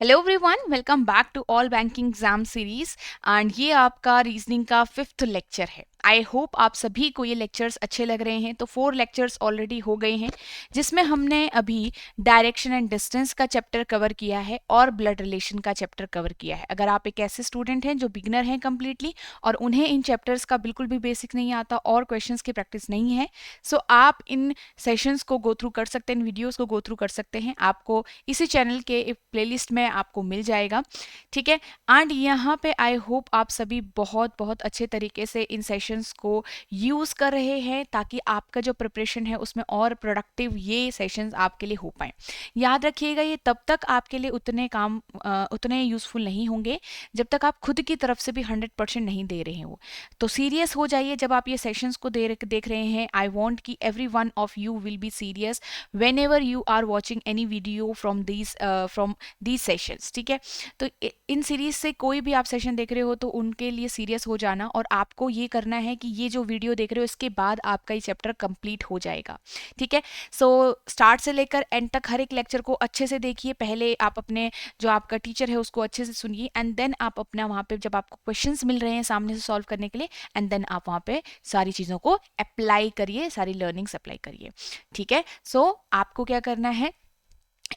Hello everyone, welcome back to all banking exam series. And ये आपका reasoning का 5th lecture है। I hope आप सभी को ये लेक्चर्स अच्छे लग रहे हैं। तो 4 लेक्चर्स ऑलरेडी हो गए हैं, जिसमें हमने अभी डायरेक्शन एंड डिस्टेंस का चैप्टर कवर किया है और ब्लड रिलेशन का चैप्टर कवर किया है। अगर आप एक ऐसे स्टूडेंट हैं जो बिगनर हैं कम्प्लीटली और उन्हें इन चैप्टर्स का बिल्कुल भी बेसिक नहीं आता और क्वेश्चंस की प्रैक्टिस नहीं है, सो आप इन सेशंस को गो थ्रू कर सकते हैं, इन वीडियोस को गो थ्रू कर सकते हैं। आपको इसी चैनल के एक प्लेलिस्ट में आपको मिल जाएगा, ठीक है। एंड यहाँ पे आई होप आप सभी बहुत बहुत अच्छे तरीके से इन सेशंस को यूज़ कर रहे हैं, ताकि आपका जो प्रिपरेशन है उसमें और प्रोडक्टिव ये सेशंस आपके लिए हो पाए। याद रखिएगा, ये तब तक आपके लिए उतने यूज़फुल नहीं होंगे जब तक आप खुद की तरफ से भी 100% नहीं दे रहे हो। तो सीरियस हो जाइए जब आप ये सेशंस को देख रहे हैं। आई वॉन्ट कि every one of you will be serious whenever you are watching any video from these sessions, ठीक है। तो इन सीरीज से कोई भी आप सेशन देख रहे हो तो उनके लिए सीरियस हो जाना, और आपको ये करना है कि ये जो वीडियो देख रहे हो इसके बाद आपका ये चैप्टर कंप्लीट हो जाएगा, ठीक है। सो स्टार्ट से लेकर एंड तक हर एक लेक्चर को अच्छे से देखिए। पहले आप अपने जो आपका टीचर है उसको अच्छे से सुनिए, एंड देन आप अपना वहाँ पे जब आपको क्वेश्चंस मिल रहे हैं सामने से सॉल्व करने के लिए, एंड देन आप वहाँ पे सारी चीज़ों को अप्लाई करिए, सारी लर्निंग्स अप्लाई करिए, ठीक है। सो आपको क्या करना है,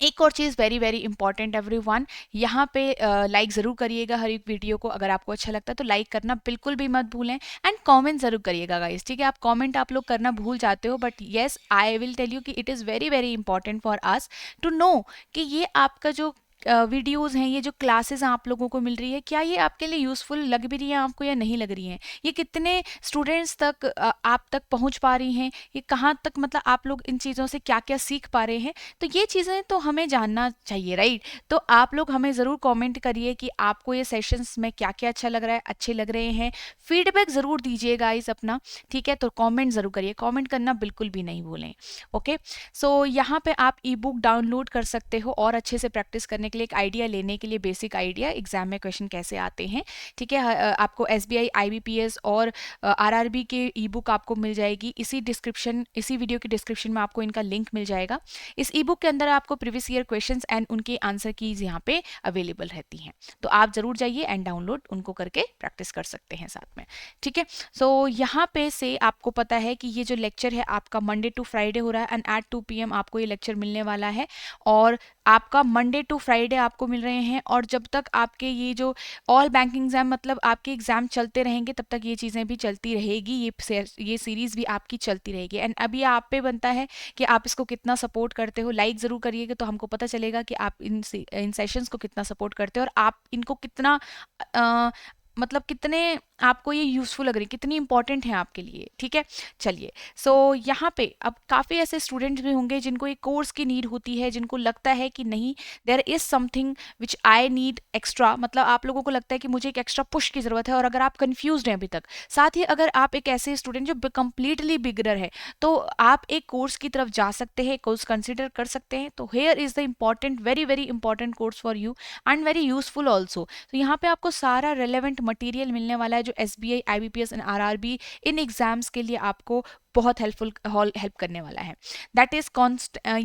एक और चीज़ वेरी वेरी इंपॉर्टेंट एवरीवन, यहाँ पे लाइक ज़रूर करिएगा हर एक वीडियो को। अगर आपको अच्छा लगता है तो लाइक करना बिल्कुल भी मत भूलें, एंड कमेंट ज़रूर करिएगा गाइस, ठीक है। आप कमेंट आप लोग करना भूल जाते हो, but yes I will tell you कि it is very very important for us to know कि ये आपका जो वीडियोस हैं, ये जो क्लासेस आप लोगों को मिल रही है, क्या ये आपके लिए यूज़फुल लग भी रही है आपको या नहीं लग रही हैं। ये कितने स्टूडेंट्स तक आप तक पहुंच पा रही हैं, ये कहाँ तक, मतलब आप लोग इन चीज़ों से क्या क्या सीख पा रहे हैं। तो ये चीज़ें तो हमें जानना चाहिए, राइट। तो आप लोग हमें ज़रूर कमेंट करिए कि आपको ये सेशंस में क्या क्या अच्छा लग रहा है, अच्छे लग रहे हैं। फीडबैक ज़रूर दीजिए गाइस अपना, ठीक है। तो कमेंट ज़रूर करिए, कमेंट करना बिल्कुल भी नहीं भूलें, ओके। सो यहाँ पे आप ई बुक डाउनलोड कर सकते हो और अच्छे से प्रैक्टिस करने के लिए, एक आइडिया लेने के लिए, बेसिक आइडिया एग्जाम में क्वेश्चन कैसे आते हैं, ठीक है। आपको SBI IBPS और RRB के ई बुक आपको मिल जाएगी। इसी वीडियो की डिस्क्रिप्शन में आपको इनका लिंक मिल जाएगा। इस ई बुक के अंदर आपको प्रीवियस ईयर क्वेश्चंस एंड उनके आंसर कीज यहाँ पे अवेलेबल रहती हैं। तो आप जरूर जाइए एंड डाउनलोड उनको करके प्रैक्टिस कर सकते हैं साथ में, ठीक है। सो यहाँ पे से आपको पता है कि ये जो लेक्चर है आपका मंडे टू फ्राइडे हो रहा है, एंड एट 2 PM आपको ये लेक्चर मिलने वाला है। और आपका मंडे टू फ्राइडे आपको मिल रहे हैं, और जब तक आपके ये जो ऑल बैंकिंग एग्जाम, मतलब आपके एग्जाम चलते रहेंगे, तब तक ये चीज़ें भी चलती रहेगी, ये सीरीज भी आपकी चलती रहेगी। एंड अभी आप पे बनता है कि आप इसको कितना सपोर्ट करते हो। लाइक ज़रूर करिएगा तो हमको पता चलेगा कि आप इन सेशंस को कितना सपोर्ट करते हो, और आप इनको कितना अ, मतलब कितने आपको ये यूज़फुल लग रही है, कितनी इंपॉर्टेंट है आपके लिए, ठीक है। चलिए, सो यहाँ पे अब काफ़ी ऐसे स्टूडेंट्स भी होंगे जिनको एक कोर्स की नीड होती है, जिनको लगता है कि नहीं, there is something which I need extra, मतलब आप लोगों को लगता है कि मुझे एक एक्स्ट्रा पुश की ज़रूरत है, और अगर आप कन्फ्यूज हैं अभी तक, साथ ही अगर आप एक ऐसे स्टूडेंट जो कंप्लीटली बिगनर है, तो आप एक कोर्स की तरफ जा सकते हैं, कोर्स कंसिडर कर सकते हैं। तो here is the important, very very important course for you and very useful also. तो यहाँ पे आपको सारा रेलेवेंट मटेरियल मिलने वाला है जो SBI IBPS and RRB in exams के लिए आपको बहुत हेल्प करने वाला है। दैट इज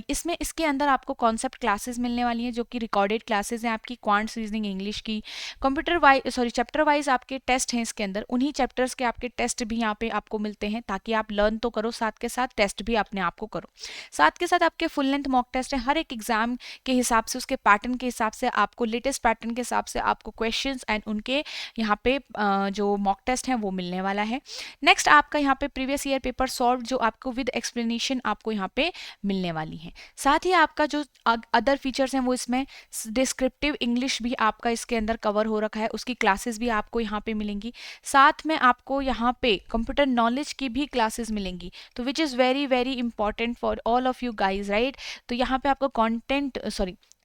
इसमें इसके अंदर आपको कॉन्सेप्ट क्लासेस मिलने वाली हैं, जो कि रिकॉर्डेड क्लासेस हैं आपकी क्वांट्स रीजनिंग इंग्लिश की। चैप्टर वाइज आपके टेस्ट हैं इसके अंदर, उन्हीं चैप्टर्स के आपके टेस्ट भी यहाँ पे आपको मिलते हैं, ताकि आप लर्न तो करो, साथ के साथ टेस्ट भी अपने आप को करो। साथ के साथ आपके फुल लेंथ मॉक टेस्ट है, हर एक एग्जाम के हिसाब से, उसके पैटर्न के हिसाब से, आपको लेटेस्ट पैटर्न के हिसाब से आपको क्वेश्चंस एंड उनके यहाँ पे जो मॉक टेस्ट हैं वो मिलने वाला है। नेक्स्ट आपका यहाँ पे प्रीवियस ईयर पेपर सॉल्व, जो आपको विद एक्सप्लेनेशन आपको यहाँ पे मिलने वाली है। साथ ही आपका जो अदर फीचर्स हैं वो इसमें डिस्क्रिप्टिव इंग्लिश भी आपका इसके अंदर कवर हो रखा है, उसकी क्लासेस भी आपको यहाँ पे मिलेंगी। साथ में आपको यहाँ पे कंप्यूटर नॉलेज की भी क्लासेस मिलेंगी, तो which is very very important for all of you guys, right. तो यहाँ पे आपको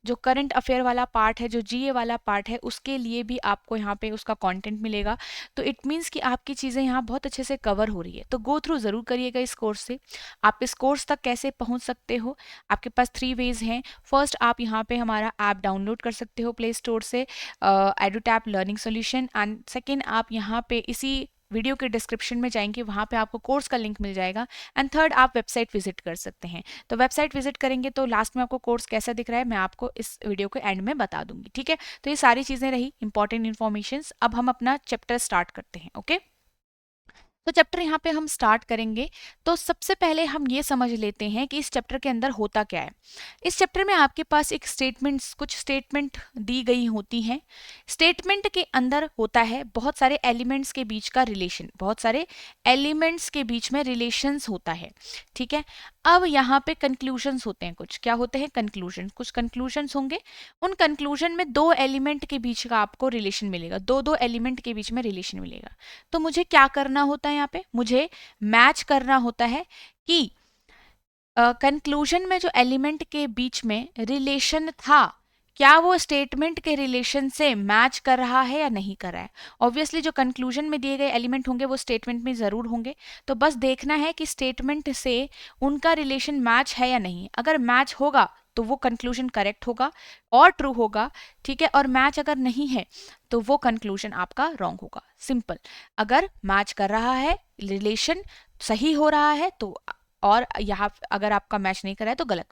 जो करंट अफेयर वाला पार्ट है, जो GA वाला पार्ट है, उसके लिए भी आपको यहाँ पे उसका कंटेंट मिलेगा। तो इट मीन्स कि आपकी चीज़ें यहाँ बहुत अच्छे से कवर हो रही है। तो गो थ्रू ज़रूर करिएगा इस कोर्स से। आप इस कोर्स तक कैसे पहुँच सकते हो, आपके पास 3 वेज हैं। फर्स्ट, आप यहाँ पे हमारा ऐप डाउनलोड कर सकते हो प्ले स्टोर से, एडुटैप लर्निंग सोल्यूशन। एंड सेकेंड, आप यहाँ पे इसी वीडियो के डिस्क्रिप्शन में जाएंगे, वहाँ पे आपको कोर्स का लिंक मिल जाएगा। एंड थर्ड, आप वेबसाइट विजिट कर सकते हैं। तो वेबसाइट विजिट करेंगे तो लास्ट में आपको कोर्स कैसा दिख रहा है मैं आपको इस वीडियो के एंड में बता दूंगी, ठीक है। तो ये सारी चीज़ें रही इंपॉर्टेंट इन्फॉर्मेशन। अब हम अपना चैप्टर स्टार्ट करते हैं, ओके। तो चैप्टर यहाँ पे हम स्टार्ट करेंगे। तो सबसे पहले हम ये समझ लेते हैं कि इस चैप्टर के अंदर होता क्या है। इस चैप्टर में आपके पास एक कुछ स्टेटमेंट दी गई होती हैं। स्टेटमेंट के अंदर होता है बहुत सारे एलिमेंट्स के बीच का रिलेशन, बहुत सारे एलिमेंट्स के बीच में रिलेशंस होता है, ठीक है। अब यहाँ पे कंक्लूजन्स होते हैं, कुछ क्या होते हैं कंक्लूजन, कुछ कंक्लूजन्स होंगे। उन कंक्लूजन में दो एलिमेंट के बीच का आपको रिलेशन मिलेगा, दो दो एलिमेंट के बीच में रिलेशन मिलेगा। तो मुझे क्या करना होता है, यहाँ पे मुझे मैच करना होता है कि कंक्लूजन में जो एलिमेंट के बीच में रिलेशन था, क्या वो स्टेटमेंट के रिलेशन से मैच कर रहा है या नहीं कर रहा है। ऑब्वियसली जो कंक्लूजन में दिए गए एलिमेंट होंगे वो स्टेटमेंट में ज़रूर होंगे। तो बस देखना है कि स्टेटमेंट से उनका रिलेशन मैच है या नहीं। अगर मैच होगा तो वो कंक्लूजन करेक्ट होगा और ट्रू होगा, ठीक है। और मैच अगर नहीं है तो वो कंक्लूजन आपका रॉन्ग होगा, सिंपल। अगर मैच कर रहा है, रिलेशन सही हो रहा है तो, और यहाँ अगर आपका मैच नहीं कर रहा है तो गलत।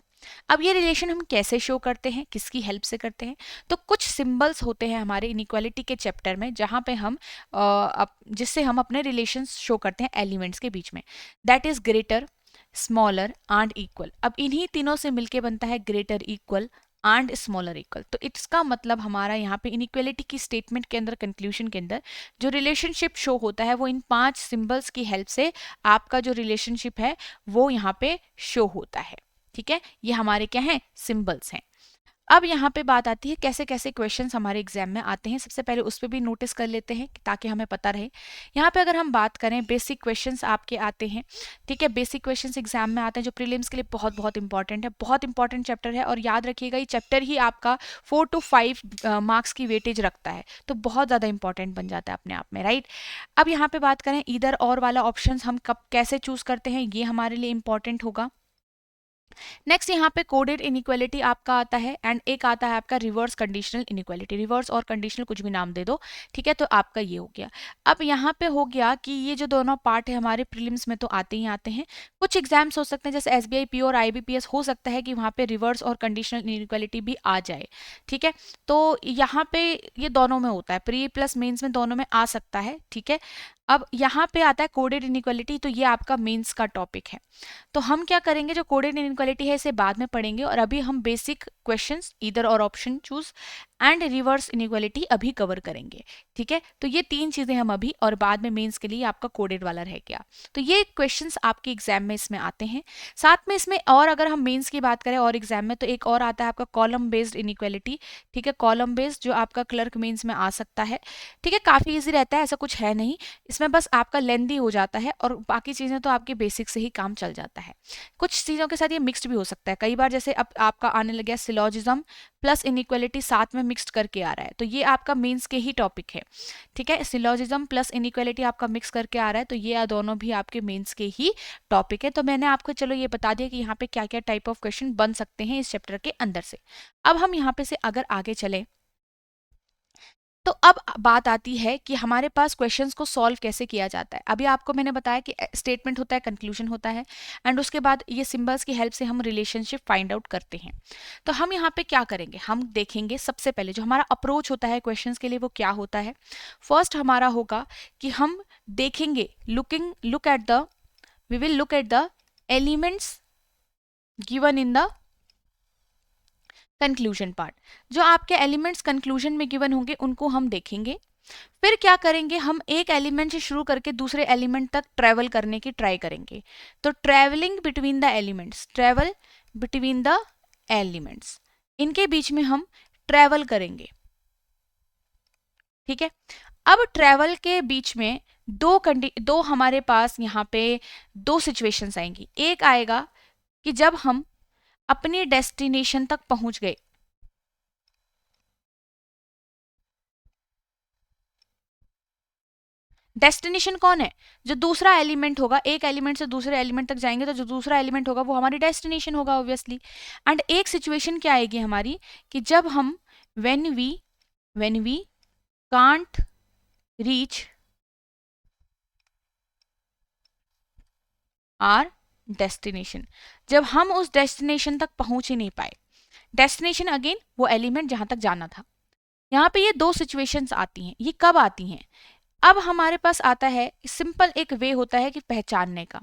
अब ये रिलेशन हम कैसे शो करते हैं, किसकी हेल्प से करते हैं। तो कुछ सिंबल्स होते हैं हमारे इनइक्वालिटी के चैप्टर में जहाँ पे हम जिससे हम अपने रिलेशंस शो करते हैं एलिमेंट्स के बीच में। That is greater, smaller and equal. अब इन्हीं तीनों से मिलके बनता है greater, equal and smaller, equal. तो इसका मतलब हमारा यहाँ पे इनइक्वालिटी की स्टेटमेंट के अंदर, कंक्लूजन के अंदर जो रिलेशनशिप शो होता है वो इन 5 सिंबल्स की हेल्प से आपका जो रिलेशनशिप है वो यहाँ पे शो होता है, ठीक है। ये हमारे क्या हैं, सिंबल्स हैं। अब यहाँ पे बात आती है कैसे कैसे क्वेश्चंस हमारे एग्जाम में आते हैं। सबसे पहले उस पर भी नोटिस कर लेते हैं ताकि हमें पता रहे। यहाँ पे अगर हम बात करें बेसिक क्वेश्चंस आपके आते हैं, ठीक है। बेसिक क्वेश्चंस एग्जाम में आते हैं जो प्रीलिम्स के लिए बहुत बहुत इंपॉर्टेंट है, बहुत इंपॉर्टेंट चैप्टर है। और याद रखिएगा ये चैप्टर ही आपका 4 to 5 मार्क्स की वेटेज रखता है, तो बहुत ज़्यादा इंपॉर्टेंट बन जाता है अपने आप में, राइट। अब यहाँ पे बात करें ईदर और वाला ऑप्शन हम कब कैसे चूज करते हैं, ये हमारे लिए इंपॉर्टेंट होगा। नेक्स्ट यहाँ पे कोडेड इनइक्वालिटी आपका आता है एंड एक आता है आपका रिवर्स कंडीशनल इनइक्वालिटी। रिवर्स और कंडीशनल कुछ भी नाम दे दो, ठीक है। तो आपका ये हो गया। अब यहाँ पे हो गया कि ये जो दोनों पार्ट है हमारे प्रीलिम्स में तो आते ही आते हैं। कुछ एग्जाम्स हो सकते हैं जैसे एसबीआई पी और आईबीपीएस, हो सकता है कि वहाँ पे रिवर्स और कंडीशनल इनइक्वालिटी भी आ जाए, ठीक है। तो यहाँ पे ये दोनों में होता है, प्री प्लस मेंस में दोनों में आ सकता है, ठीक है। अब यहाँ पे आता है कोडेड इनइक्वालिटी, तो ये आपका मेंस का टॉपिक है। तो हम क्या करेंगे, जो कोडेड इनइक्वालिटी है इसे बाद में पढ़ेंगे और अभी हम बेसिक क्वेश्चंस ईदर और option choose and reverse inequality अभी कवर करेंगे, ठीक है। तो ये 3 चीजें हम अभी, और बाद में मेंस के लिए आपका कोडेड वाला रह गया। तो ये क्वेश्चंस आपके एग्जाम में इसमें आते हैं। साथ में इसमें और अगर हम मेंस की बात करें और एग्जाम में, तो एक और आता है आपका कॉलम बेस्ड इनइक्वालिटी, ठीक है। कॉलम बेस्ड जो आपका क्लर्क मेंस में आ सकता है, ठीक है। काफी ईजी रहता है, ऐसा कुछ है नहीं इसमें, बस आपका लेंदी हो जाता है और बाकी चीजें तो आपके बेसिक से ही काम चल जाता है। कुछ चीज़ों के साथ ये मिक्स्ड भी हो सकता है कई बार, जैसे अब आपका आने लग गया सिलॉजिज्म प्लस इनइक्वालिटी साथ में मिक्स्ड करके आ रहा है, तो ये आपका मेंस के ही टॉपिक है, ठीक है। सिलॉजिज्म प्लस इनइक्वालिटी आपका मिक्स करके आ रहा है, तो ये दोनों भी आपके मेंस के ही टॉपिक है। तो मैंने आपको चलो ये बता दिया कि यहाँ पे क्या क्या टाइप ऑफ क्वेश्चन बन सकते हैं इस चैप्टर के अंदर से। अब हम यहाँ पे से अगर आगे चले तो अब बात आती है कि हमारे पास क्वेश्चंस को सॉल्व कैसे किया जाता है। अभी आपको मैंने बताया कि स्टेटमेंट होता है, कंक्लूजन होता है, एंड उसके बाद ये सिंबल्स की हेल्प से हम रिलेशनशिप फाइंड आउट करते हैं। तो हम यहाँ पे क्या करेंगे, हम देखेंगे सबसे पहले जो हमारा अप्रोच होता है क्वेश्चंस के लिए वो क्या होता है। फर्स्ट हमारा होगा कि हम देखेंगे, we will look at the elements given in the conclusion part. जो आपके एलिमेंट्स कंक्लूजन में गिवन होंगे उनको हम देखेंगे। फिर क्या करेंगे, हम एक एलिमेंट से शुरू करके दूसरे एलिमेंट तक ट्रेवल करने की ट्राई करेंगे। तो travelling between the elements, travel between the elements, इनके बीच में हम ट्रेवल करेंगे, ठीक है। अब ट्रेवल के बीच में दो हमारे पास यहाँ पे दो सिचुएशंस आएंगी। एक आएगा कि जब हम अपनी डेस्टिनेशन तक पहुंच गए, डेस्टिनेशन कौन है, जो दूसरा एलिमेंट होगा। एक एलिमेंट से दूसरे एलिमेंट तक जाएंगे तो जो दूसरा एलिमेंट होगा वो हमारी डेस्टिनेशन होगा ऑब्वियसली। एंड एक सिचुएशन क्या आएगी हमारी कि जब हम when we can't reach our destination, जब हम उस डेस्टिनेशन तक पहुंच ही नहीं पाए। डेस्टिनेशन अगेन वो एलिमेंट जहां तक जाना था। यहाँ पे ये दो सिचुएशंस आती हैं। ये कब आती हैं? अब हमारे पास आता है सिंपल एक वे होता है कि पहचानने का।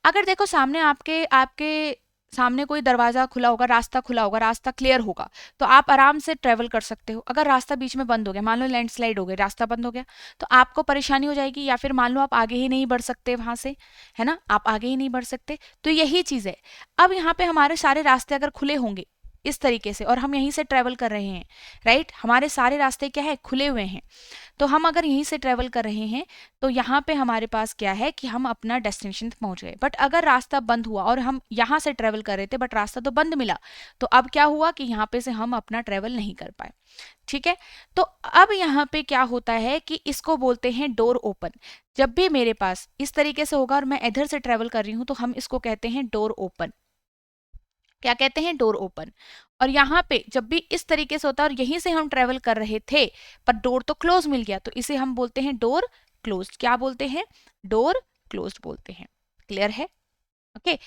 अगर देखो सामने आपके आपके सामने कोई दरवाजा खुला होगा, रास्ता खुला होगा, रास्ता क्लियर होगा, तो आप आराम से ट्रेवल कर सकते हो। अगर रास्ता बीच में बंद हो गया, मान लो लैंडस्लाइड हो गई, रास्ता बंद हो गया, तो आपको परेशानी हो जाएगी, या फिर मान लो आप आगे ही नहीं बढ़ सकते वहां से, है ना, आप आगे ही नहीं बढ़ सकते। तो यही चीज है। अब यहाँ पे हमारे सारे रास्ते अगर खुले होंगे इस तरीके से, और हम यहीं से ट्रेवल कर रहे हैं, राइट, हमारे सारे रास्ते क्या है, खुले हुए हैं, तो हम अगर यहीं से ट्रेवल कर रहे हैं तो यहाँ पे हमारे पास क्या है कि हम अपना डेस्टिनेशन तक पहुंच गए। बट अगर रास्ता बंद हुआ और हम यहाँ से ट्रेवल कर रहे थे बट रास्ता तो बंद मिला, तो अब क्या हुआ कि यहाँ पे से हम अपना ट्रेवल नहीं कर पाए। ठीक है, तो अब यहाँ पे क्या होता है कि इसको बोलते हैं डोर ओपन। जब भी मेरे पास इस तरीके से होगा और मैं इधर से ट्रेवल कर रही हूँ, तो हम इसको कहते हैं डोर ओपन। क्या कहते हैं? Door open. और यहाँ पे जब भी इस तरीके से होता है और यहीं से हम ट्रेवल कर रहे थे पर डोर तो क्लोज मिल गया, तो इसे हम बोलते हैं डोर क्लोज्ड। क्या बोलते हैं? डोर क्लोज्ड बोलते हैं। क्लियर है? ओके।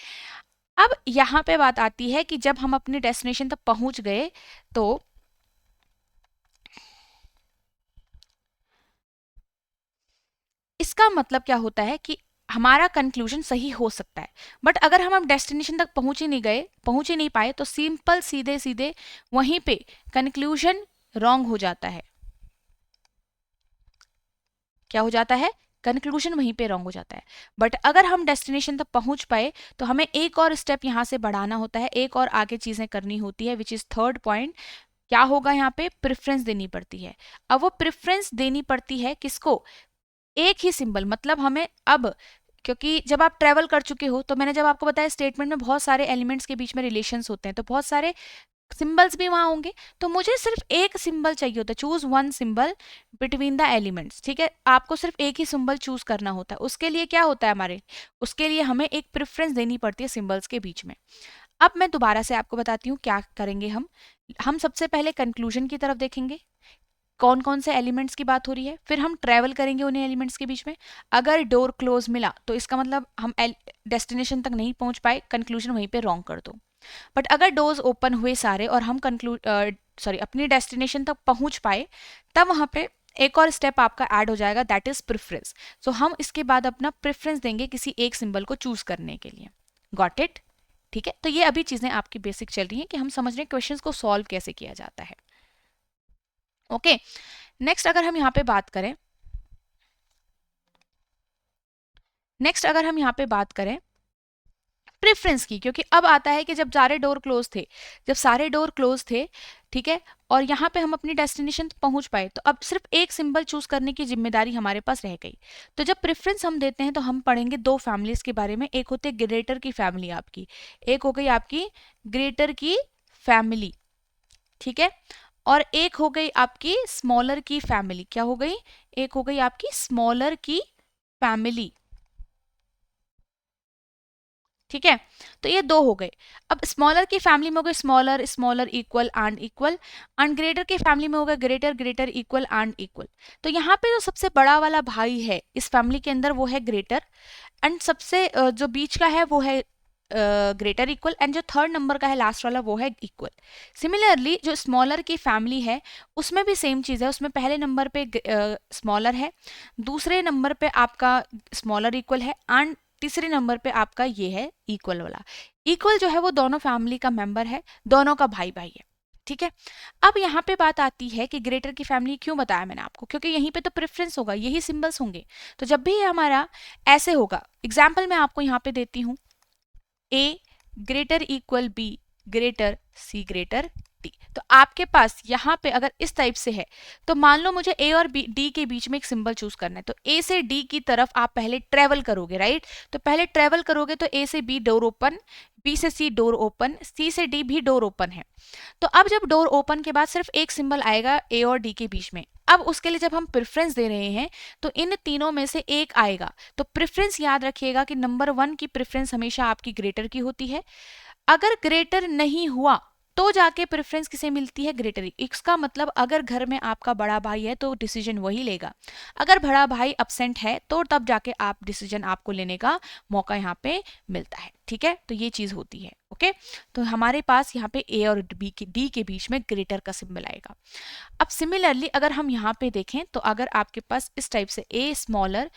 अब यहाँ पे बात आती है कि जब हम अपने डेस्टिनेशन तक पहुंच गए तो इसका मतलब क्या होता है कि हमारा कंक्लूजन सही हो सकता है, बट अगर हम डेस्टिनेशन तक पहुंच ही नहीं गए, पहुंच ही नहीं पाए, तो सिंपल सीधे सीधे वहीं पे कंक्लूजन रॉन्ग हो जाता है। क्या हो जाता है? कंक्लूजन वहीं पे रॉन्ग हो जाता है। बट अगर हम डेस्टिनेशन तक पहुंच पाए तो हमें एक और स्टेप यहां से बढ़ाना होता है, एक और आगे चीजें करनी होती है, विच इज थर्ड पॉइंट। क्या होगा यहाँ पे? प्रेफरेंस देनी पड़ती है। अब वो प्रेफरेंस देनी पड़ती है किसको? एक ही सिंबल, मतलब हमें अब, क्योंकि जब आप ट्रेवल कर चुके हो, तो मैंने जब आपको बताया स्टेटमेंट में बहुत सारे एलिमेंट्स के बीच में रिलेशंस होते हैं, तो बहुत सारे सिंबल्स भी वहां होंगे, तो मुझे सिर्फ एक सिंबल चाहिए होता है। Choose one symbol between the elements. ठीक है, आपको सिर्फ एक ही सिंबल चूज करना होता है। उसके लिए क्या होता है हमारे, उसके लिए हमें एक प्रेफरेंस देनी पड़ती है सिंबल्स के बीच में। अब मैं दोबारा से आपको बताती हूँ क्या करेंगे हम सबसे पहले कंक्लूजन की तरफ देखेंगे, कौन कौन से एलिमेंट्स की बात हो रही है, फिर हम ट्रेवल करेंगे उन्हें एलिमेंट्स के बीच में। अगर डोर क्लोज मिला तो इसका मतलब हम डेस्टिनेशन तक नहीं पहुंच पाए, कंक्लूजन वहीं पे रॉन्ग कर दो। बट अगर डोर्स ओपन हुए सारे और हम अपनी डेस्टिनेशन तक पहुंच पाए, तब वहां पे एक और स्टेप आपका ऐड हो जाएगा, दैट इज प्रेफरेंस। सो हम इसके बाद अपना प्रेफरेंस देंगे किसी एक सिंबल को चूज करने के लिए। Got it? ठीक है, तो ये अभी चीजें आपकी बेसिक चल रही हैं कि हम समझ रहे हैं क्वेश्चंस को सॉल्व कैसे किया जाता है। ओके, नेक्स्ट अगर हम यहाँ पे बात करें, प्रेफरेंस की, क्योंकि अब आता है कि जब सारे डोर क्लोज थे, ठीक है, और यहाँ पे हम अपनी डेस्टिनेशन पहुंच पाए, तो अब सिर्फ एक सिंबल चूज करने की जिम्मेदारी हमारे पास रह गई। तो जब प्रेफरेंस हम देते हैं तो हम पढ़ेंगे दो फैमिलीज के बारे में। एक होते है ग्रेटर की फैमिली आपकी, एक हो गई आपकी ग्रेटर की फैमिली, ठीक है, और एक हो गई आपकी स्मॉलर की फैमिली। क्या हो गई? एक हो गई आपकी स्मॉलर की फैमिली। ठीक है, तो ये दो हो गए। अब स्मॉलर की फैमिली में हो गए smaller, smaller equal and equal, and greater की फैमिली में होगा greater, greater equal and equal. तो यहाँ पे जो सबसे बड़ा वाला भाई है इस फैमिली के अंदर वो है ग्रेटर, एंड सबसे जो बीच का है वो है ग्रेटर इक्वल, एंड जो थर्ड नंबर का है लास्ट वाला वो है इक्वल। सिमिलरली जो स्मॉलर की फैमिली है उसमें भी सेम चीज़ है, उसमें पहले नंबर पे स्मॉलर है, दूसरे नंबर पे आपका स्मॉलर इक्वल है, एंड तीसरे नंबर पे आपका ये है इक्वल वाला। इक्वल जो है वो दोनों फैमिली का मेंबर है, दोनों का भाई भाई है। ठीक है, अब यहाँ पे बात आती है कि ग्रेटर की फैमिली क्यों बताया मैंने आपको, क्योंकि यहीं पे तो प्रेफरेंस होगा, यही सिंबल्स होंगे। तो जब भी ये हमारा ऐसे होगा, एग्जाम्पल मैं आपको यहाँ पे देती हूँ, A greater equal B greater C greater D. तो आपके पास यहाँ पे अगर इस टाइप से है, तो मान लो मुझे ए और बी डी के बीच में एक सिंबल चूज करना है, तो ए से डी की तरफ आप पहले ट्रेवल करोगे, राइट। तो पहले ट्रेवल करोगे तो ए से बी डोर ओपन, बी से सी डोर ओपन, सी से डी भी डोर ओपन है। तो अब जब डोर ओपन के बाद सिर्फ एक सिंबल आएगा ए और डी के बीच में, अब उसके लिए जब हम प्रेफरेंस दे रहे हैं तो इन तीनों में से एक आएगा। तो प्रेफरेंस याद रखिएगा कि नंबर 1 की प्रेफरेंस हमेशा आपकी ग्रेटर की होती है। अगर ग्रेटर नहीं हुआ तो जाके प्रेफरेंस किसे मिलती है, ग्रेटर। इसका मतलब अगर घर में आपका बड़ा भाई है तो डिसीजन वही लेगा, अगर बड़ा भाई अब्सेंट है तो तब जाके आप डिसीजन आपको लेने का मौका यहाँ पे मिलता है। ठीक है, तो ये चीज होती है। ओके, तो हमारे पास यहाँ पे ए और डी के बीच में ग्रेटर का सिंबल आएगा। अब सिमिलरली अगर हम यहाँ पे देखें तो अगर आपके पास इस टाइप से A smaller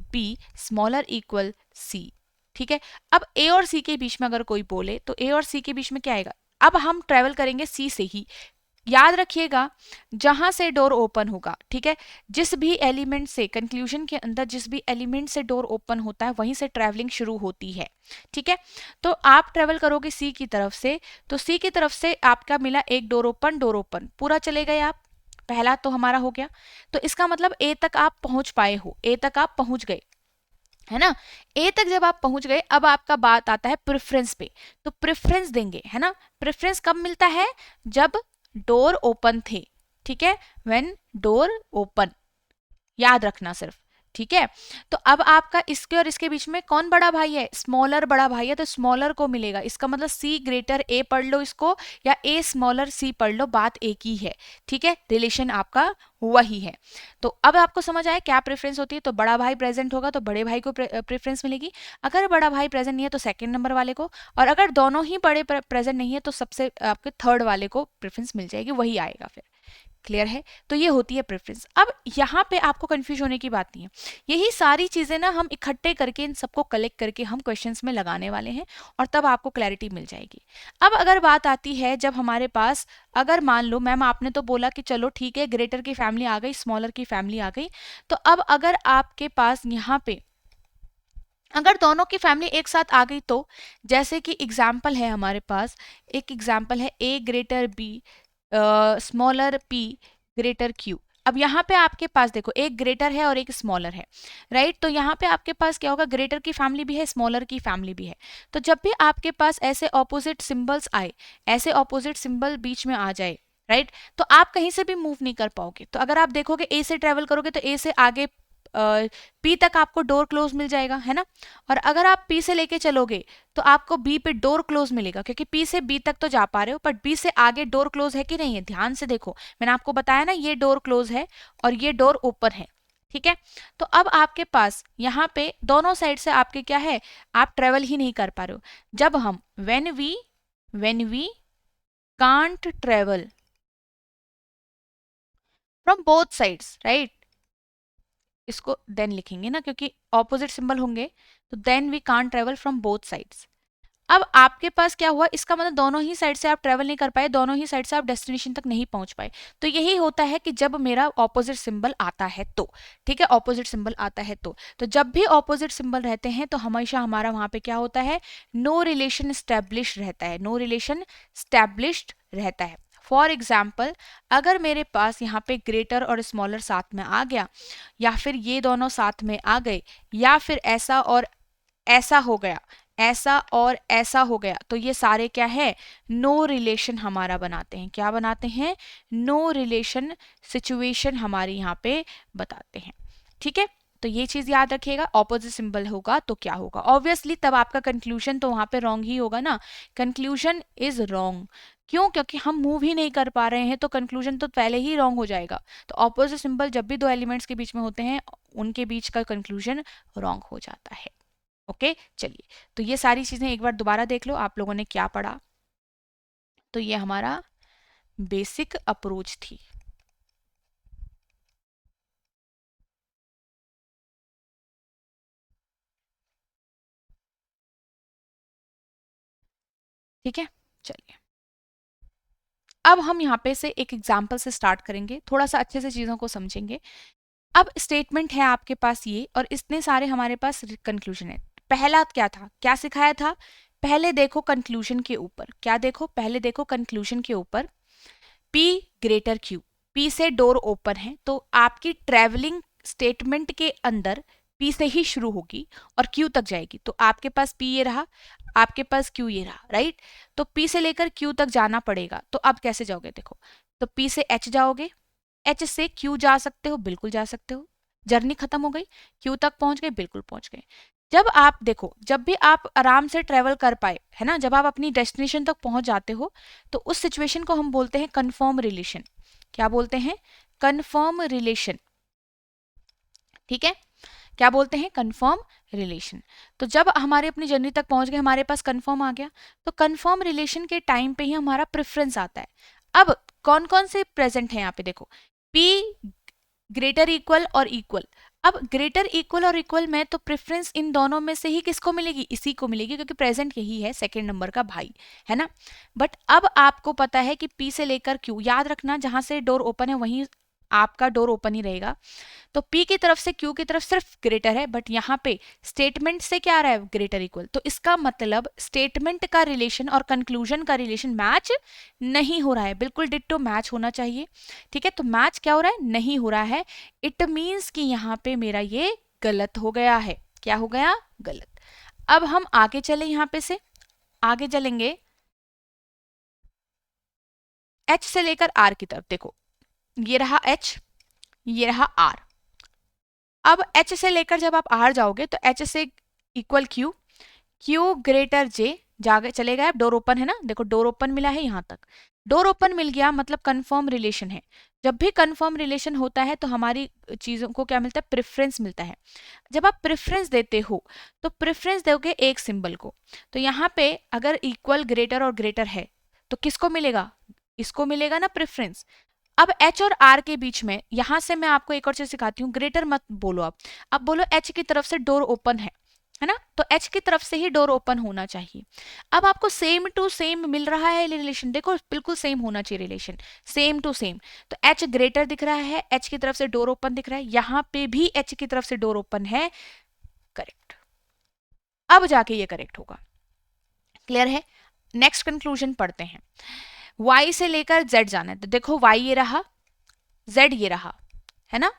B smaller equal C, ठीक है, अब ए और सी के बीच में अगर कोई बोले तो ए और सी के बीच में क्या आएगा, अब हम ट्रेवल करेंगे सी से ही। याद रखिएगा जहां से डोर ओपन होगा, ठीक है, जिस भी एलिमेंट से कंक्लूजन के अंदर जिस भी एलिमेंट से डोर ओपन होता है वहीं से ट्रैवलिंग शुरू होती है। ठीक है, तो आप ट्रेवल करोगे सी की तरफ से, तो सी की तरफ से आपका मिला एक डोर ओपन पूरा चले गए आप, पहला तो हमारा हो गया। तो इसका मतलब ए तक आप पहुंच पाए हो, ए तक आप पहुंच गए, है ना। ए तक जब आप पहुंच गए, अब आपका बात आता है प्रेफरेंस पे, तो प्रेफरेंस देंगे, है ना। प्रेफरेंस कब मिलता है, जब डोर ओपन थे, ठीक है, व्हेन डोर ओपन, याद रखना सिर्फ। ठीक है, तो अब आपका इसके और इसके बीच में कौन बड़ा भाई है, स्मॉलर बड़ा भाई है, तो स्मॉलर को मिलेगा। इसका मतलब सी ग्रेटर ए पढ़ लो इसको, या ए स्मॉलर सी पढ़ लो, बात एक ही है। ठीक है, रिलेशन आपका वही है। तो अब आपको समझ आया क्या प्रेफरेंस होती है, तो बड़ा भाई प्रेजेंट होगा तो बड़े भाई को प्रेफरेंस मिलेगी, अगर बड़ा भाई प्रेजेंट नहीं है तो सेकंड नंबर वाले को, और अगर दोनों ही बड़े प्रेजेंट नहीं है तो सबसे आपके थर्ड वाले को प्रेफरेंस मिल जाएगी, वही आएगा फिर। क्लियर है, तो ये होती है प्रेफरेंस। अब यहाँ पे आपको कंफ्यूज होने की बात नहीं है, यही सारी चीजें ना हम इकट्ठे करके इन सबको कलेक्ट करके हम क्वेश्चंस में लगाने वाले हैं, और तब आपको क्लैरिटी मिल जाएगी। अब अगर बात आती है जब हमारे पास, अगर मान लो मैम आपने तो बोला कि चलो ठीक है ग्रेटर की फैमिली आ गई, स्मॉलर की फैमिली आ गई, तो अब अगर आपके पास यहाँ पे अगर दोनों की फैमिली एक साथ आ गई, तो जैसे कि एग्जाम्पल है हमारे पास, एक एग्जाम्पल है A greater B smaller P greater Q. अब यहाँ पे आपके पास देखो एक ग्रेटर है और एक स्मॉलर है, राइट। तो यहाँ पे आपके पास क्या होगा, ग्रेटर की फैमिली भी है, स्मॉलर की फैमिली भी है। तो जब भी आपके पास ऐसे ऑपोजिट सिंबल्स आए, ऐसे ऑपोजिट सिंबल बीच में आ जाए, राइट, तो आप कहीं से भी मूव नहीं कर पाओगे। तो अगर आप देखोगे ए से ट्रेवल करोगे तो ए से आगे पी तक आपको डोर क्लोज मिल जाएगा, है ना। और अगर आप पी से लेके चलोगे तो आपको बी पे डोर क्लोज मिलेगा, क्योंकि पी से बी तक तो जा पा रहे हो, बट बी से आगे डोर क्लोज है कि नहीं है, ध्यान से देखो, मैंने आपको बताया ना ये डोर क्लोज है और ये डोर ओपन है। ठीक है, तो अब आपके पास यहाँ पे दोनों साइड से आपके क्या है, आप ट्रेवल ही नहीं कर पा रहे हो। जब हम when we can't travel from both sides, right, इसको देन लिखेंगे ना, क्योंकि ऑपोजिट सिंबल होंगे, तो then we can't travel from both sides. अब आपके पास क्या हुआ, इसका मतलब दोनों ही साइड से आप ट्रेवल नहीं कर पाए, दोनों ही साइड से आप डेस्टिनेशन तक नहीं पहुंच पाए। तो यही होता है कि जब मेरा ऑपोजिट सिंबल आता है तो, ठीक है, ऑपोजिट सिंबल आता है तो जब भी ऑपोजिट सिंबल रहते हैं तो हमेशा हमारा वहां पे क्या होता है, नो रिलेशन स्टैब्लिश्ड रहता है, नो रिलेशन स्टैब्लिश्ड रहता है। फॉर एग्जाम्पल, अगर मेरे पास यहाँ पे ग्रेटर और स्मॉलर साथ में आ गया, या फिर ये दोनों साथ में आ गए, या फिर ऐसा और ऐसा हो गया, ऐसा और ऐसा हो गया, तो ये सारे क्या है, नो रिलेशन हमारा बनाते हैं। क्या बनाते हैं, नो रिलेशन सिचुएशन हमारी यहाँ पे बताते हैं। ठीक है, तो ये चीज याद रखिएगा, ऑपोजिट सिंबल होगा तो क्या होगा, ऑब्वियसली तब आपका कंक्लूजन तो वहां पे रॉन्ग ही होगा ना, कंक्लूजन इज रॉन्ग। क्यों, क्योंकि हम मूव ही नहीं कर पा रहे हैं, तो कंक्लूजन तो पहले ही रॉन्ग हो जाएगा। तो ऑपोजिट सिंबल जब भी दो एलिमेंट्स के बीच में होते हैं, उनके बीच का कंक्लूजन रॉन्ग हो जाता है। ओके, चलिए, तो ये सारी चीजें एक बार दोबारा देख लो आप लोगों ने क्या पढ़ा। तो ये हमारा बेसिक अप्रोच थी। ठीक है, चलिए, अब हम यहाँ पे से एक एग्जाम्पल से स्टार्ट करेंगे, थोड़ा सा अच्छे से चीजों को समझेंगे। अब स्टेटमेंट है आपके पास ये, और इतने सारे हमारे पास कंक्लूजन है। पहला क्या था, क्या सिखाया था, पहले देखो कंक्लूजन के ऊपर, क्या देखो, पहले देखो कंक्लूजन के ऊपर, P ग्रेटर Q, P से डोर ओपन है, तो आपकी ट्रेवलिंग स्टेटमेंट के अंदर P से ही शुरू होगी और Q तक जाएगी। तो आपके पास P ये रहा, आपके पास Q ये रहा, राइट। तो P से लेकर Q तक जाना पड़ेगा, तो अब कैसे जाओगे, देखो, तो P से H जाओगे, H से Q जा सकते हो, बिल्कुल जा सकते हो, जर्नी खत्म हो गई, Q तक पहुंच गए, बिल्कुल पहुंच गए। जब आप देखो, जब भी आप आराम से ट्रेवल कर पाए, है ना, जब आप अपनी डेस्टिनेशन तक पहुंच जाते हो, तो उस सिचुएशन को हम बोलते हैं कन्फर्म रिलेशन। क्या बोलते हैं? Confirm relation. ठीक है, क्या बोलते हैं? Confirm relation. तो जब हमारे अपनी जर्नी तक पहुंच गए, हमारे पास कन्फर्म आ गया, तो कन्फर्म रिलेशन के टाइम पे ही हमारा प्रेफरेंस आता है। अब कौन कौन से प्रेजेंट है यहाँ पे देखो, P ग्रेटर इक्वल और इक्वल। अब ग्रेटर इक्वल और इक्वल में तो प्रेफरेंस इन दोनों में से ही किसको मिलेगी? इसी को मिलेगी, क्योंकि प्रेजेंट यही है सेकंड नंबर का भाई, है ना। बट अब आपको पता है कि P से लेकर Q, याद रखना जहां से डोर ओपन है वहीं आपका डोर ओपन ही रहेगा। तो P की तरफ से Q की तरफ सिर्फ ग्रेटर है, बट यहाँ पे स्टेटमेंट से क्या आ रहा है? Greater equal. तो इसका मतलब स्टेटमेंट का रिलेशन और कंक्लूजन का रिलेशन मैच नहीं हो रहा है, बिल्कुल डिट्टो मैच होना चाहिए। ठीक है, तो मैच क्या हो रहा है? नहीं हो रहा है। इट मीन्स कि यहाँ पे मेरा ये गलत हो गया है। क्या हो गया? गलत। अब हम आगे चले, यहाँ पे से आगे चलेंगे H से लेकर R की तरफ। देखो, ये रहा H, ये रहा R। अब H से लेकर जब आप R जाओगे तो H से equal Q, Q greater J, जागे चले गए, अब डोर ओपन है ना, देखो डोर ओपन मिला है यहाँ तक, डोर ओपन मिल गया मतलब कंफर्म रिलेशन है। जब भी कंफर्म रिलेशन होता है तो हमारी चीजों को क्या मिलता है? प्रेफरेंस मिलता है। जब आप प्रेफरेंस देते हो तो प्रेफरेंस दोगे एक सिंबल को, तो यहाँ पे अगर इक्वल ग्रेटर और ग्रेटर है तो किसको मिलेगा? इसको मिलेगा ना प्रेफरेंस। अब H और R के बीच में, यहां से मैं आपको एक और चीज सिखाती हूँ, ग्रेटर मत बोलो अब बोलो H की तरफ से डोर ओपन है ना, तो H की तरफ से ही डोर ओपन होना चाहिए। अब आपको सेम टू सेम मिल रहा है रिलेशन, देखो बिल्कुल सेम होना चाहिए रिलेशन, सेम टू सेम। तो H ग्रेटर दिख रहा है, H की तरफ से डोर ओपन दिख रहा है, यहां पे भी H की तरफ से डोर ओपन है, करेक्ट। अब जाके ये करेक्ट होगा। क्लियर है? नेक्स्ट कंक्लूजन पढ़ते हैं। Y से लेकर Z जाना है, तो देखो Y ये रहा, Z ये रहा, है ना।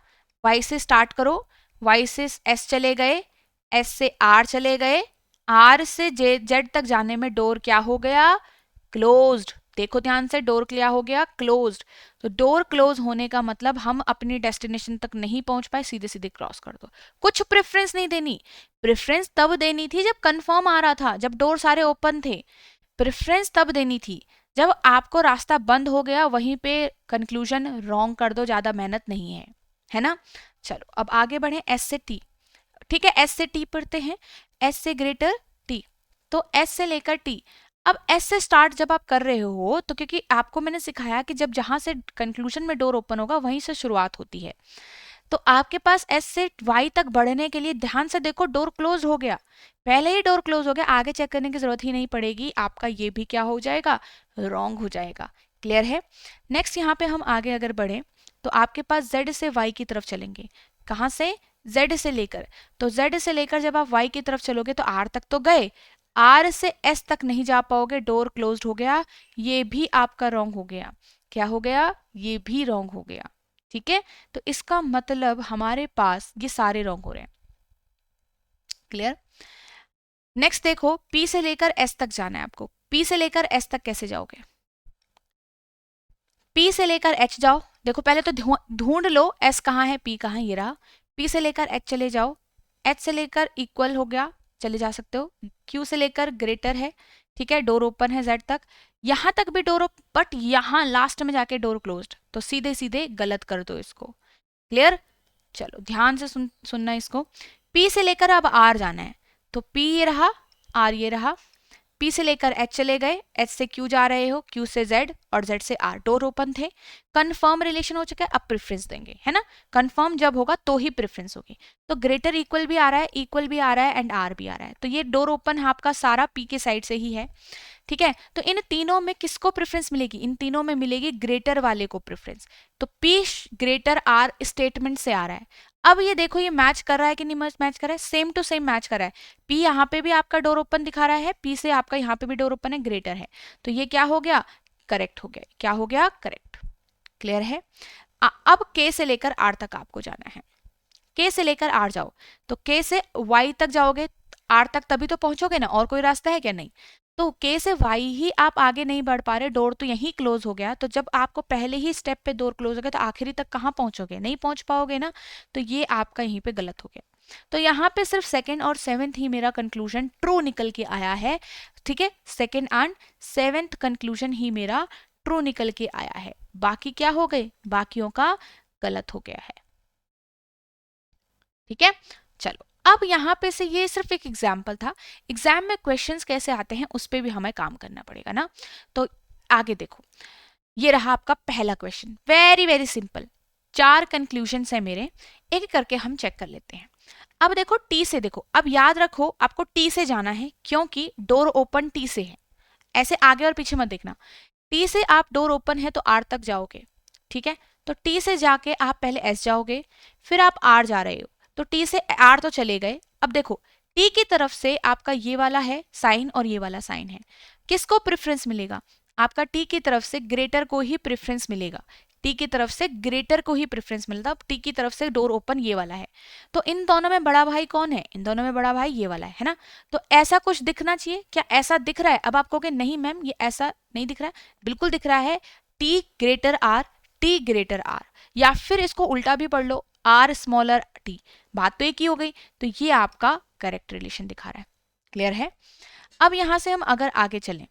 Y से स्टार्ट करो, Y से S चले गए, S से R चले गए, R से Z तक जाने में डोर क्या हो गया? क्लोज्ड। देखो ध्यान से, डोर क्या हो गया? क्लोज्ड। तो डोर क्लोज होने का मतलब हम अपनी डेस्टिनेशन तक नहीं पहुंच पाए, सीधे सीधे क्रॉस कर दो। कुछ प्रेफरेंस नहीं देनी, प्रेफरेंस तब देनी थी जब कंफर्म आ रहा था, जब डोर सारे ओपन थे। प्रेफरेंस तब देनी थी जब आपको रास्ता बंद हो गया, वहीं पे कंक्लूजन रॉन्ग कर दो, ज्यादा मेहनत नहीं है ना। चलो अब आगे बढ़े, एस से टी। ठीक है, एस से टी पढ़ते हैं, एस से ग्रेटर टी, तो एस से लेकर टी। अब एस से स्टार्ट जब आप कर रहे हो तो क्योंकि आपको मैंने सिखाया कि जब जहां से कंक्लूजन में डोर ओपन होगा वहीं से शुरुआत होती है, तो आपके पास एस से वाई तक बढ़ने के लिए ध्यान से देखो, डोर क्लोज हो गया, पहले ही डोर क्लोज हो गया, आगे चेक करने की जरूरत ही नहीं पड़ेगी, आपका ये भी क्या हो जाएगा? रॉन्ग हो जाएगा। क्लियर है? नेक्स्ट यहाँ पे हम आगे अगर बढ़े तो आपके पास जेड से वाई की तरफ चलेंगे। कहाँ से? जेड से लेकर। तो जेड से लेकर जब आप वाई की तरफ चलोगे तो आर तक तो गए, आर से एस तक नहीं जा पाओगे, डोर क्लोज्ड हो गया, ये भी आपका रॉन्ग हो गया। क्या हो गया? ये भी रॉन्ग हो गया। ठीक है, तो इसका मतलब हमारे पास ये सारे रॉन्ग हो रहे हैं। क्लियर? नेक्स्ट देखो, P से लेकर S तक जाना है आपको। P से लेकर S तक कैसे जाओगे? P से लेकर H जाओ, देखो पहले तो ढूंढ लो S कहाँ है, P कहाँ है, ये रहा। P से लेकर H चले जाओ, H से लेकर इक्वल हो गया, चले जा सकते हो। Q से लेकर ग्रेटर है, ठीक है, डोर ओपन है Z तक, यहां तक भी डोर, बट यहां लास्ट में जाके डोर क्लोज्ड, तो सीधे सीधे गलत कर दो इसको। क्लियर? चलो ध्यान से सुनना इसको। P से लेकर अब R जाना है, तो P ये रहा, R ये रहा। P से लेकर H चले गए, H से Q जा रहे हो, Q से Z और Z से R, डोर ओपन थे, कंफर्म रिलेशन हो चुका है, अब प्रेफरेंस देंगे, है ना। कंफर्म जब होगा तो ही प्रेफरेंस होगी। तो ग्रेटर इक्वल भी आ रहा है, इक्वल भी आ रहा है एंड R भी आ रहा है, तो ये डोर ओपन आपका सारा P के साइड से ही है। ठीक है, तो इन तीनों में किसको प्रेफरेंस मिलेगी? इन तीनों में मिलेगी ग्रेटर वाले को प्रेफरेंस। तो P ग्रेटर R स्टेटमेंट से आ रहा है। अब ये देखो, ये मैच कर रहा है कि नहीं मैच कर रहा है? सेम टू सेम मैच कर रहा है। P यहाँ पे भी आपका डोर ओपन दिखा रहा है, P से आपका यहाँ पे भी डोर ओपन है, ग्रेटर है, तो ये क्या हो गया? करेक्ट हो गया। क्या हो गया? करेक्ट। क्लियर है? अब K से लेकर R तक आपको जाना है। K से लेकर R जाओ, तो K से Y तक जाओगे, आर तक तभी तो पहुंचोगे ना, और कोई रास्ता है क्या? नहीं। तो के से वाई ही आप आगे नहीं बढ़ पा रहे, डोर तो यहीं क्लोज हो गया। तो जब आपको पहले ही स्टेप पे डोर क्लोज हो गया तो आखिरी तक कहाँ पहुंचोगे? नहीं पहुंच पाओगे ना। तो ये आपका यहीं पे गलत हो गया। तो यहाँ पे सिर्फ सेकंड और सेवेंथ ही मेरा कंक्लूजन ट्रू निकल के आया है। ठीक है, सेकंड एंड सेवेंथ कंक्लूजन ही मेरा ट्रू निकल के आया है। बाकी क्या हो गए? बाकियों का गलत हो गया है। ठीक है, चलो अब यहाँ पे से ये सिर्फ एक एग्जाम्पल था। एग्जाम में क्वेश्चंस कैसे आते हैं उस पर भी हमें काम करना पड़ेगा ना। तो आगे देखो, ये रहा आपका पहला question, very very simple. 4 conclusions है मेरे, एक एक करके हम चेक कर लेते हैं। अब देखो टी से, देखो अब याद रखो आपको टी से जाना है क्योंकि डोर ओपन टी से है। ऐसे आगे और पीछे मत देखना। टी से आप डोर ओपन है तो आर तक जाओगे। ठीक है, तो टी से जाके आप पहले एस जाओगे, फिर आप आर जा रहे हो, तो टी से आर तो चले गए। अब देखो टी की तरफ से आपका ये वाला है साइन और ये वाला साइन है, किसको प्रेफरेंस मिलेगा? आपका टी की तरफ से ग्रेटर को ही प्रेफरेंस मिलेगा। टी की तरफ से ग्रेटर को ही प्रेफरेंस मिलता। टी की तरफ से डोर ओपन ये वाला है, तो इन दोनों में बड़ा भाई कौन है? इन दोनों में बड़ा भाई ये वाला है ना। तो ऐसा कुछ दिखना चाहिए, क्या ऐसा दिख रहा है? अब आप कहोगे नहीं मैम ये ऐसा नहीं दिख रहा है। बिल्कुल दिख रहा है, T greater or, T greater or. या फिर इसको उल्टा भी पढ़ लो, आर स्मॉलर टी। बात तो एक ही हो गई। तो ये आपका करेक्ट रिलेशन दिखा रहा है। क्लियर है? अब यहां से हम अगर आगे चलें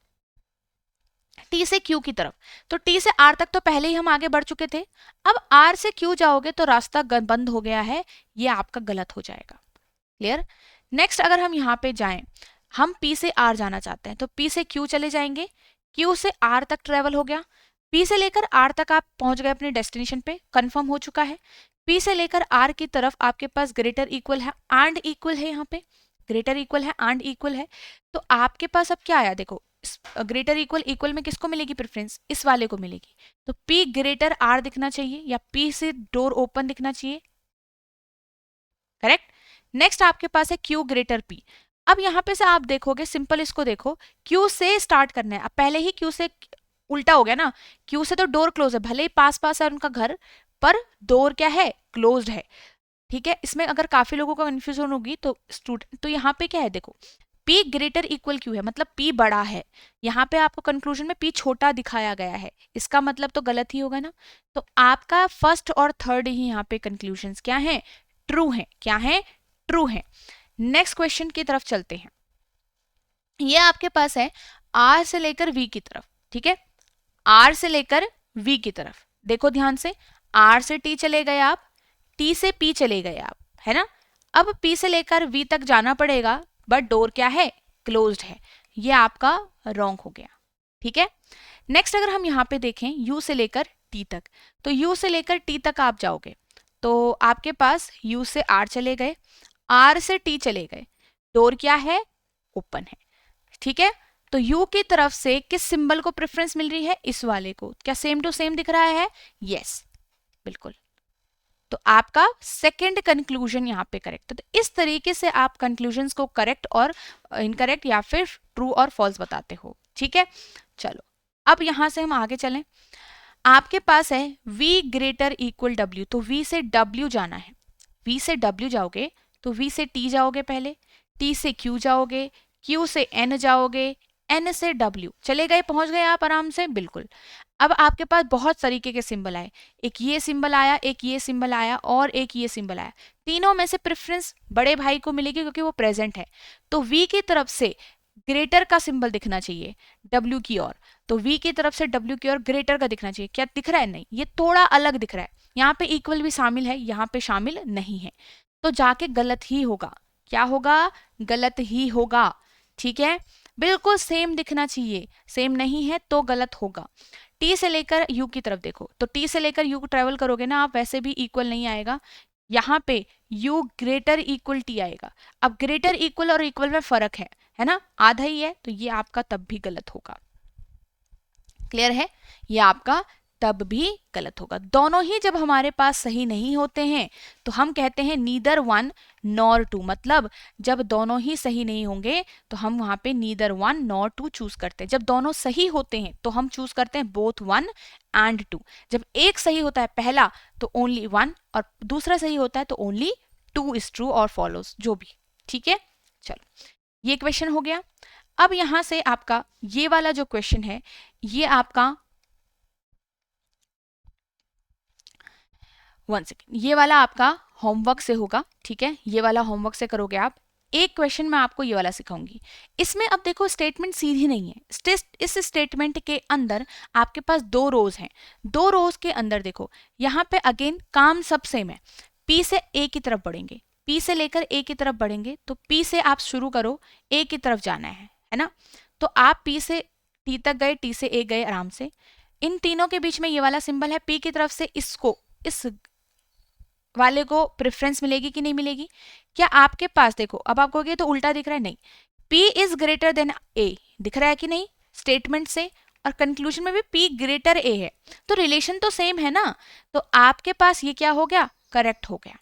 टी से क्यू की तरफ, तो टी से आर तक तो पहले ही हम आगे बढ़ चुके थे। अब आर से क्यू जाओगे तो रास्ता बंद हो गया है, ये आपका गलत हो जाएगा। क्लियर? नेक्स्ट अगर हम यहाँ पे जाएं, हम पी से आर जाना चाहते हैं तो पी से क्यू चले जाएंगे, क्यू से आर तक ट्रेवल हो गया, पी से लेकर आर तक आप पहुंच गए अपने डेस्टिनेशन पे, कंफर्म हो चुका है। पी से लेकर आर की तरफ आपके पास ग्रेटर इक्वल है एंड इक्वल है, यहाँ पे ग्रेटर इक्वल है एंड इक्वल है। तो आपके पास अब क्या आया? देखो ग्रेटर इक्वल इक्वल में किसको मिलेगी प्रेफरेंस? इस वाले को मिलेगी। तो पी ग्रेटर आर दिखना चाहिए या पी से डोर ओपन दिखना चाहिए। करेक्ट। नेक्स्ट आपके पास है क्यू ग्रेटर पी। अब यहां पे से आप देखोगे, सिंपल इसको देखो, क्यू से स्टार्ट करना है। अब पहले ही क्यू से उल्टा हो गया ना, क्यू से तो डोर क्लोज है, भले ही पास पास है उनका घर, पर डोर क्या है? क्लोज्ड है। ठीक है, इसमें अगर काफी लोगों को कंफ्यूजन होगी तो स्टूडेंट, तो यहाँ पे क्या है? देखो P ग्रेटर इक्वल क्यू है, मतलब P बड़ा है। यहाँ पे आपको कंक्लूजन में P छोटा दिखाया गया है, इसका मतलब तो गलत ही होगा ना। तो आपका फर्स्ट और थर्ड ही यहाँ पे कंक्लूजन्स क्या है? ट्रू है। क्या है? ट्रू है। नेक्स्ट क्वेश्चन की तरफ चलते हैं। ये आपके पास है R से लेकर V की तरफ। ठीक है, R से लेकर V की तरफ देखो ध्यान से, R से T चले गए आप, T से P चले गए आप, है ना। अब P से लेकर V तक जाना पड़ेगा, बट डोर क्या है? क्लोज्ड है। ये आपका रॉन्ग हो गया। ठीक है, नेक्स्ट अगर हम यहाँ पे देखें U से लेकर T तक, तो U से लेकर T तक आप जाओगे तो आपके पास U से R चले गए, R से T चले गए, डोर क्या है? ओपन है। ठीक है, तो U की तरफ से किस सिंबल को प्रेफरेंस मिल रही है? इस वाले को। क्या सेम टू सेम दिख रहा है? यस, बिल्कुल। तो आपका सेकंड कंक्लूजन यहाँ पे करेक्ट है। तो इस तरीके से आप कंक्लूजन्स को करेक्ट और इनकरेक्ट या फिर ट्रू और फॉल्स बताते हो। ठीक है, चलो अब यहां से हम आगे चलें। आपके पास है V ग्रेटर इक्वल W, तो V से W जाना है। V से W जाओगे तो V से T जाओगे पहले, T से Q जाओगे, Q से N जाओगे, N से W चले गए, पहुंच गए आप आराम से, बिल्कुल। अब आपके पास बहुत तरीके के सिंबल आए, एक ये सिंबल आया, एक ये सिंबल आया और एक ये सिंबल आया। तीनों में से प्रेफरेंस बड़े भाई को मिलेगी क्योंकि वो प्रेजेंट है। तो V की तरफ से ग्रेटर का सिंबल दिखना चाहिए W की ओर, तो V की तरफ से W की ओर ग्रेटर का दिखना चाहिए। क्या दिख रहा है? नहीं, ये थोड़ा अलग दिख रहा है। यहाँ पे इक्वल भी शामिल है, यहाँ पे शामिल नहीं है, तो जाके गलत ही होगा। क्या होगा? गलत ही होगा। ठीक है, बिल्कुल सेम दिखना चाहिए, सेम नहीं है तो गलत होगा। टी से लेकर यू की तरफ देखो, तो टी से लेकर यू ट्रेवल करोगे ना आप, वैसे भी इक्वल नहीं आएगा, यहाँ पे यू ग्रेटर इक्वल टी आएगा। अब ग्रेटर इक्वल और इक्वल में फर्क है ना, आधा ही है, तो ये आपका तब भी गलत होगा। क्लियर है? ये आपका तब भी गलत होगा। दोनों ही जब हमारे पास सही नहीं होते हैं तो हम कहते हैं नीदर वन नॉर टू, मतलब जब दोनों ही सही नहीं होंगे तो हम वहां पे neither one nor two choose करते हैं। जब दोनों सही होते हैं तो हम चूज करते हैं बोथ वन एंड टू। जब एक सही होता है पहला तो ओनली वन, और दूसरा सही होता है तो ओनली टू इज ट्रू और फॉलोज, जो भी। ठीक है, चलो ये क्वेश्चन हो गया। अब यहां से आपका ये वाला जो क्वेश्चन है ये आपका 1 सेकेंड, ये वाला आपका होमवर्क से होगा, ठीक है, ये वाला होमवर्क से करोगे आप। एक क्वेश्चन मैं आपको ये वाला सिखाऊंगी। इसमें अब देखो स्टेटमेंट सीधी नहीं है। इस स्टेटमेंट के अंदर आपके पास 2 रोज हैं। 2 रोज के अंदर देखो यहाँ पे अगेन काम सब सेम है। पी से ए की तरफ बढ़ेंगे, पी से लेकर ए की तरफ बढ़ेंगे, तो पी से आप शुरू करो, ए की तरफ जाना है ना। तो आप पी से टी तक गए, टी से ए गए आराम से। इन तीनों के बीच में ये वाला सिंबल है, पी की तरफ से इसको इस वाले को प्रेफरेंस मिलेगी कि नहीं मिलेगी? क्या आपके पास देखो अब आप कहोगे तो उल्टा दिख रहा है, नहीं, P is greater than A दिख रहा है कि नहीं स्टेटमेंट से, और कंक्लूजन में भी P ग्रेटर A है, तो रिलेशन तो सेम है ना। तो आपके पास ये क्या हो गया, करेक्ट हो गया,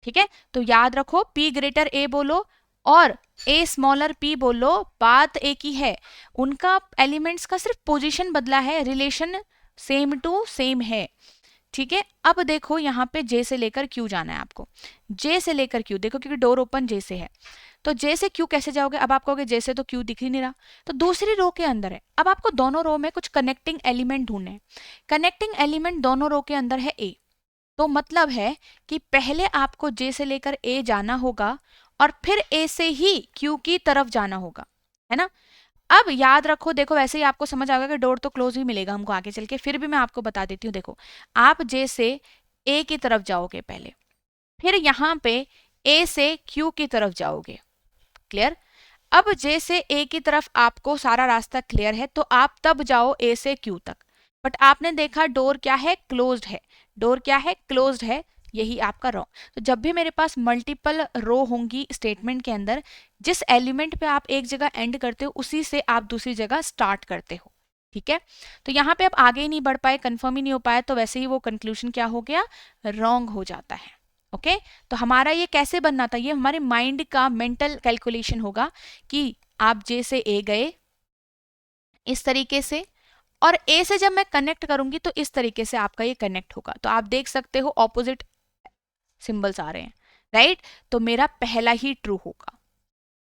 ठीक है। तो याद रखो P ग्रेटर A बोलो और A स्मॉलर P बोलो, बात एक ही है, उनका एलिमेंट्स का सिर्फ पोजीशन बदला है, रिलेशन सेम टू सेम है, ठीक है। अब देखो यहाँ पे जे से लेकर क्यू जाना है आपको, जे से लेकर क्यू, देखो क्योंकि डोर ओपन जे से है, तो जे से क्यू कैसे जाओगे? अब आप कहोगे जे से तो क्यू दिख ही नहीं रहा, तो दूसरी रो के अंदर है। अब आपको दोनों रो में कुछ कनेक्टिंग एलिमेंट ढूंढने हैं। कनेक्टिंग एलिमेंट दोनों रो के अंदर है ए, तो मतलब है कि पहले आपको जे से लेकर ए जाना होगा और फिर ए से ही क्यू की तरफ जाना होगा, है ना। अब याद रखो, देखो वैसे ही आपको समझ आ गया कि डोर तो क्लोज ही मिलेगा हमको आगे चल के, फिर भी मैं आपको बता देती हूँ। देखो आप जे से ए की तरफ जाओगे पहले, फिर यहाँ पे ए से क्यू की तरफ जाओगे, क्लियर। अब जे से ए की तरफ आपको सारा रास्ता क्लियर है, तो आप तब जाओ ए से क्यू तक, बट आपने देखा डोर क्या है, क्लोज्ड है, डोर क्या है, क्लोज्ड है, यही आपका रो। तो जब भी मेरे पास मल्टीपल रो होंगी स्टेटमेंट के अंदर, जिस एलिमेंट पे आप एक जगह एंड करते हो उसी से आप दूसरी जगह स्टार्ट करते हो, ठीक है। तो यहाँ पे आप आगे ही नहीं बढ़ पाए, कंफर्म ही नहीं हो पाया, तो वैसे ही वो कंक्लूजन क्या हो गया, रॉन्ग हो जाता है, ओके। तो हमारा ये कैसे बनना था, ये हमारे माइंड का मेंटल कैलकुलेशन होगा कि आप जे से ए गए इस तरीके से, और ए से जब मैं कनेक्ट करूंगी तो इस तरीके से आपका ये कनेक्ट होगा। तो आप देख सकते हो ऑपोजिट सिंबल्स आ रहे हैं, राइट। तो मेरा पहला ही ट्रू होगा,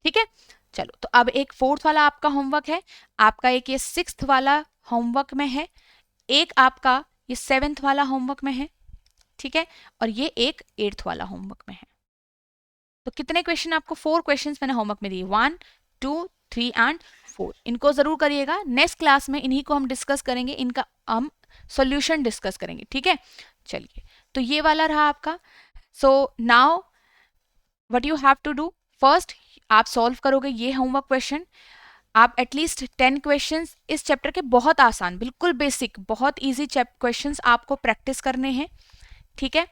ठीक है। चलो तो अब एक 4th वाला आपका होमवर्क है, आपका एक ये 6th वाला होमवर्क में है, एक आपका ये 7th वाला होमवर्क में है, ठीक है, और ये एक 8th वाला होमवर्क में है। तो कितने क्वेश्चन आपको, 4 क्वेश्चंस मैंने होमवर्क में दिए, 1 2 3 एंड 4। इनको जरूर करिएगा, नेक्स्ट क्लास में इन्हीं को हम डिस्कस करेंगे, इनका हम सॉल्यूशन डिस्कस करेंगे, ठीक है। चलिए तो ये वाला रहा आपका। So now what you have to do, first आप सॉल्व करोगे ये होमवर्क क्वेश्चन। आप एटलीस्ट 10 क्वेश्चंस इस चैप्टर के, बहुत आसान, बिल्कुल बेसिक, बहुत इजी क्वेश्चंस आपको प्रैक्टिस करने हैं, ठीक है,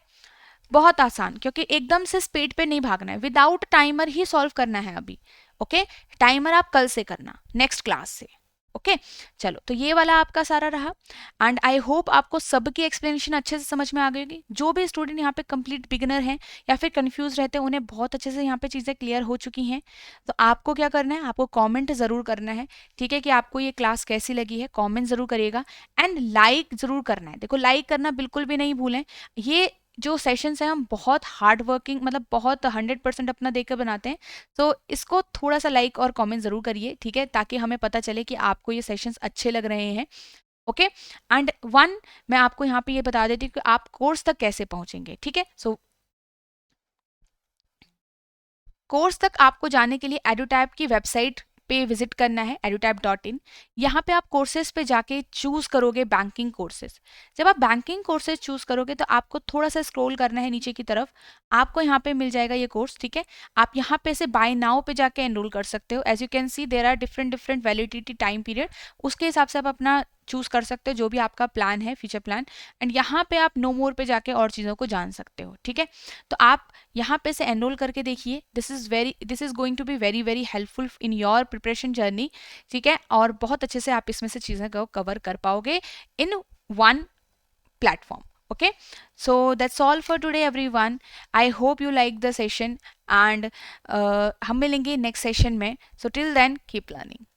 बहुत आसान, क्योंकि एकदम से स्पीड पे नहीं भागना है, विदाउट टाइमर ही सॉल्व करना है अभी, ओके। टाइमर आप कल से करना, नेक्स्ट क्लास से, ओके। चलो तो ये वाला आपका सारा रहा, एंड आई होप आपको सबकी एक्सप्लेनेशन अच्छे से समझ में आ गई होगी। जो भी स्टूडेंट यहाँ पे कंप्लीट बिगिनर हैं या फिर कंफ्यूज रहते हैं, उन्हें बहुत अच्छे से यहाँ पे चीज़ें क्लियर हो चुकी हैं। तो आपको क्या करना है, आपको कमेंट ज़रूर करना है, ठीक है, कि आपको ये क्लास कैसी लगी है, कमेंट ज़रूर करिएगा, एंड लाइक ज़रूर करना है। देखो लाइक करना बिल्कुल भी नहीं भूलें, ये जो सेशंस हैं हम बहुत हार्ड वर्किंग, मतलब बहुत 100% अपना देकर बनाते हैं, तो इसको थोड़ा सा लाइक और कमेंट जरूर करिए, ठीक है, ताकि हमें पता चले कि आपको ये सेशंस अच्छे लग रहे हैं, ओके। एंड मैं आपको यहाँ पे ये बता देती हूँ कि आप कोर्स तक कैसे पहुंचेंगे, ठीक है। सो कोर्स तक आपको जाने के लिए एडुटैब की वेबसाइट पे विजिट करना है, edutab.in। यहाँ पे आप कोर्सेज पे जाके चूज करोगे बैंकिंग कोर्सेज। जब आप बैंकिंग कोर्सेज चूज करोगे तो आपको थोड़ा सा स्क्रॉल करना है नीचे की तरफ, आपको यहाँ पे मिल जाएगा ये कोर्स, ठीक है। आप यहाँ पे से बाय नाउ पे जाके एनरोल कर सकते हो। As you can see there are different validity time period, उसके हिसाब से आप अपना चूज कर सकते हो जो भी आपका प्लान है, फ्यूचर प्लान, एंड यहाँ पे आप नो मोर पे जाके और चीज़ों को जान सकते हो, ठीक है। तो आप यहाँ पे से एनरोल करके देखिए, this is going to be very helpful in your preparation journey, ठीक है, और बहुत अच्छे से आप इसमें से चीज़ें को कवर कर पाओगे in one platform, okay. So that's all for today everyone. I hope you like the session, and हम मिलेंगे नेक्स्ट सेशन में. So till then keep learning.